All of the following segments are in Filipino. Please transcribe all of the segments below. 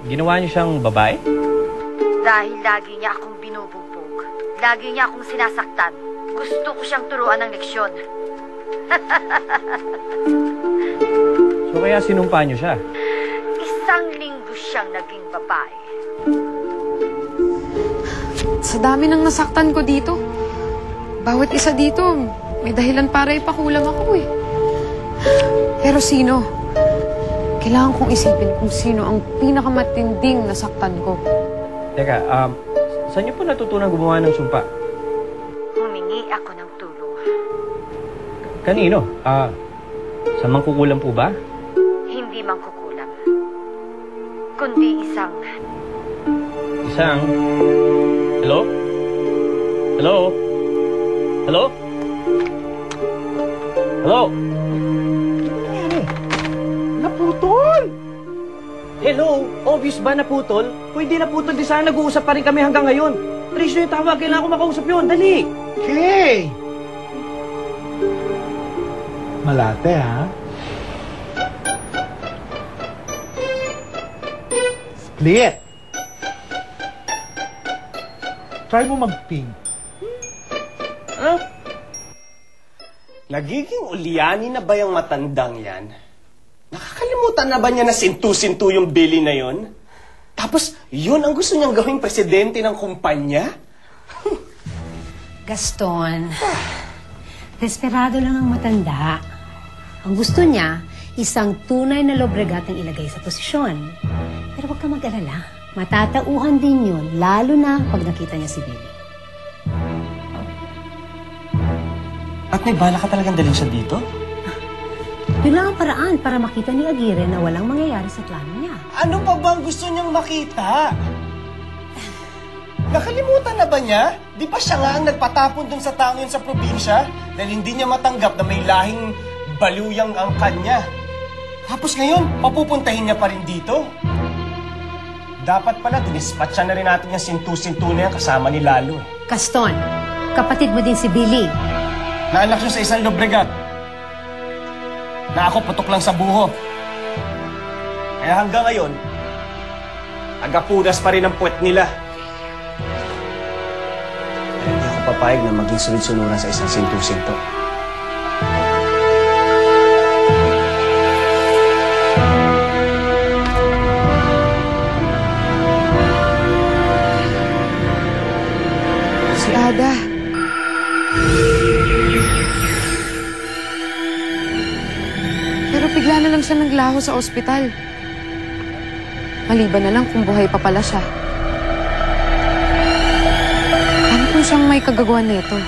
Ginawa niyo siyang babae? Dahil lagi niya akong binubugbog. Lagi niya akong sinasaktan. Gusto ko siyang turuan ng leksyon. So kaya sinumpa niyo siya? 1 linggo siyang naging babae. Sa dami ng nasaktan ko dito, bawat isa dito, may dahilan para ipakulam ako eh. Pero sino? Kailangan kong isipin kung sino ang pinakamatinding nasaktan ko. Teka, saan niyo po natutunan gumawa ng sumpa? Humingi ako ng tulong. Kanino? Sa mangkukulam po ba? Hindi mangkukulam. Kundi isang... Hello? Hello? Hello? Hello? Naputol! Hello? Obvious ba naputol? Kung hindi naputol, di sana nag-uusap pa rin kami hanggang ngayon. Trish na yung tawag, kailangan ko makausap yun. Dali! Okay! Malate, ha? Split! Try mo mag-pink. Huh? Nagiging uliani na ba yung matandang yan? Nakakalimutan na ba niya na sintu-sintu yung Billy na yon? Tapos, yun ang gusto niyang gawing presidente ng kumpanya? Gaston, desperado lang ang matanda. Ang gusto niya, isang tunay na lobregat ang ilagay sa posisyon. Pero huwag ka mag-alala. Matatauhan din yun, lalo na pag nakita niya si Billy. At may bala ka talagang dalhin siya dito? Yun lang ang paraan para makita ni Aguirre na walang mangyayari sa plano niya. Ano pa ba ang gusto niyang makita? Nakalimutan na ba niya? Di ba siya nga ang nagpatapon dun sa taong yun sa probinsya? Dahil hindi niya matanggap na may lahing baluyang ang kanya. Tapos ngayon, papupuntahin niya pa rin dito. Dapat pala, dinispatcha na rin natin yung sintu-sintu na yan kasama ni Lalo. Gaston, kapatid mo din si Billy. Naanak siya sa isang lobregat. Na ako putok lang sa buho. Kaya hanggang ngayon, agapunas pa rin ang puwet nila. Kaya hindi ako papayag na maging sunod-sunuran sa isang sintu-sintu. Si Ada. Pero bigla na lang siya naglaho sa ospital. Maliban na lang kung buhay pa pala siya. Paano kung siyang may kagagawan nito?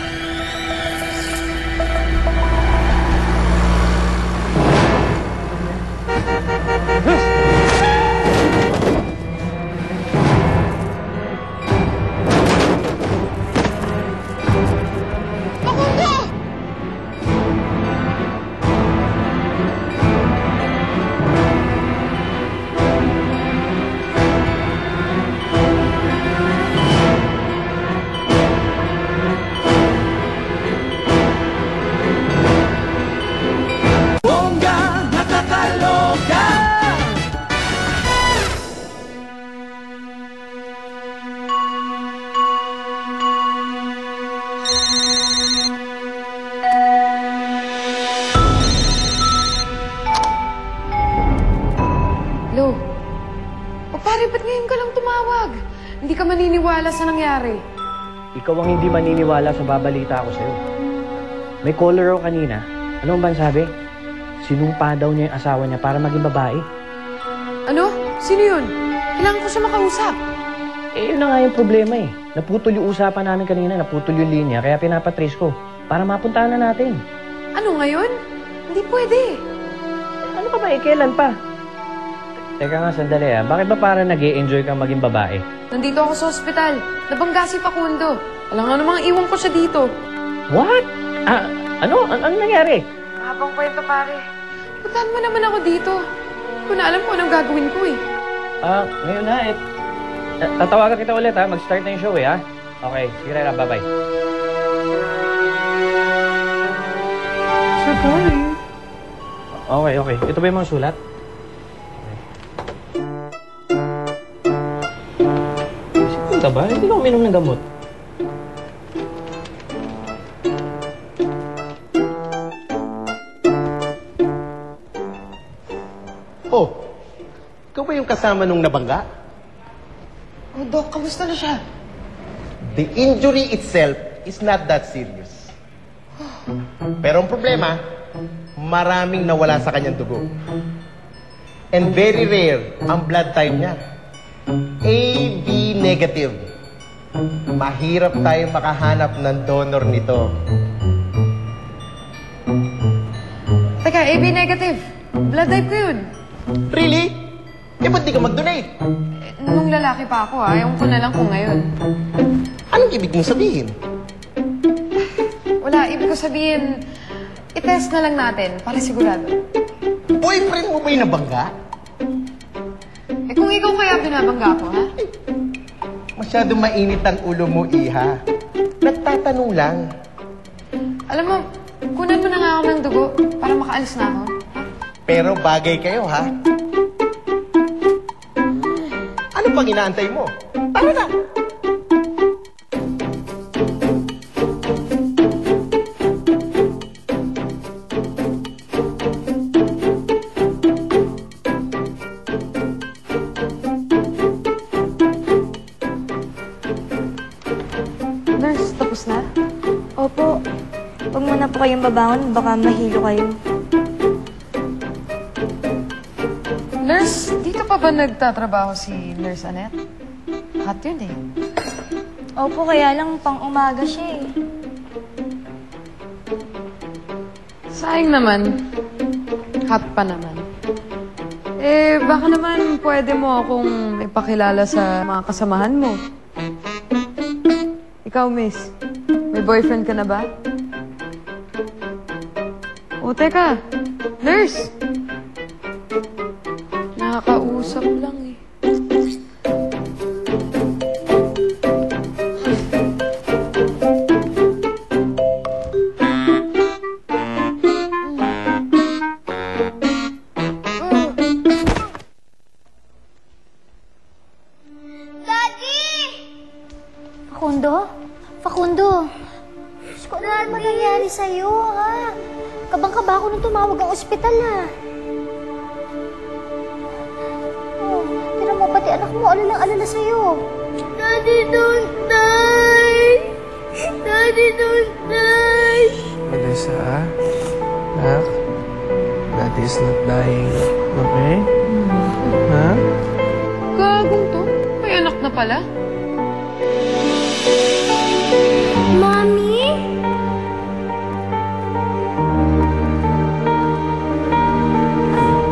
Lo, o pare, ba't ngayon ka lang tumawag? Hindi ka maniniwala sa nangyari. Ikaw ang hindi maniniwala sa babalita ko sa'yo. May caller raw kanina. Ano ba sabi? Sinumpa daw niya yung asawa niya para maging babae. Ano? Sino yun? Kailangan ko siya makausap. Eh, yun na nga yung problema eh. Naputol yung usapan namin kanina, naputol yung linya, kaya pinapatrace ko para mapuntahan na natin. Ano ngayon? Hindi pwede. Ano ka ba eh? Kailan pa? Teka nga, sandali ah. Bakit ba parang nag-i-enjoy kang maging babae? Nandito ako sa ospital. Nabangga si Facundo. Alam nga namang iwan ko siya dito. What? Ano nangyari? Habang kwento, pare. Puntahan mo naman ako dito. Hindi ko na alam kung anong gagawin ko eh. Ngayon na eh. Tatawagan kita ulit ha. Mag-start na yung show eh ha. Okay, sige Rera, bye-bye. Sorry. Okay. Ito ba yung mga sulat? ka ba? Hindi ka uminom ng gamot. Oh, ikaw ba yung kasama nung nabangga? Oh, Doc, kamusta na siya? The injury itself is not that serious. Pero ang problema, maraming nawala sa kanyang dugo. And very rare ang blood type niya. AB negative. Mahirap tayo makahanap ng donor nito. Teka, AB negative. Blood type ko yun. Really? Eh, ba't di ka mag-donate? Nung lalaki pa ako, ayaw ko na lang kung ngayon. Anong ibig mong sabihin? Wala, ibig ko sabihin, i-test na lang natin para sigurado. Boyfriend mo ba yung nabangga? Eh kung ikaw kaya binabangga ko, ha? Masyadong mainit ang ulo mo, Iha. Nagtatanong lang. Alam mo, kunan mo na nga ako ng dugo para makaalis na ako. Pero bagay kayo, ha? Ano pang inaantay mo? Tara na! Nurse, tapos na? Opo. Huwag muna po kayong babangon, baka mahilo kayo. Nurse, dito pa ba nagtatrabaho si Nurse Annette? Hot yun eh. Opo, kaya lang pang umaga siya eh. Sayang naman. Hot pa naman. Eh, baka naman pwede mo akong ipakilala sa mga kasamahan mo. Ikaw, miss. May boyfriend ka na ba? O, teka. Nurse! Nakakausap lang eh. Facundo? Facundo? Diyos ko, ano ba nangyari sa'yo, ha? Kabang-kaba ako nung tumawag ang ospital, ha? Oh, tira mo, pati anak mo, alalang-alala sa'yo. Daddy, don't die! Daddy, don't die! Melissa, anak, Daddy is not dying. Okay? Ha? Gagong to. May anak na pala. Mommy?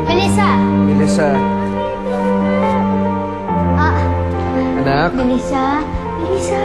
Melissa! Melissa, Ah, anak. Melissa? Melissa,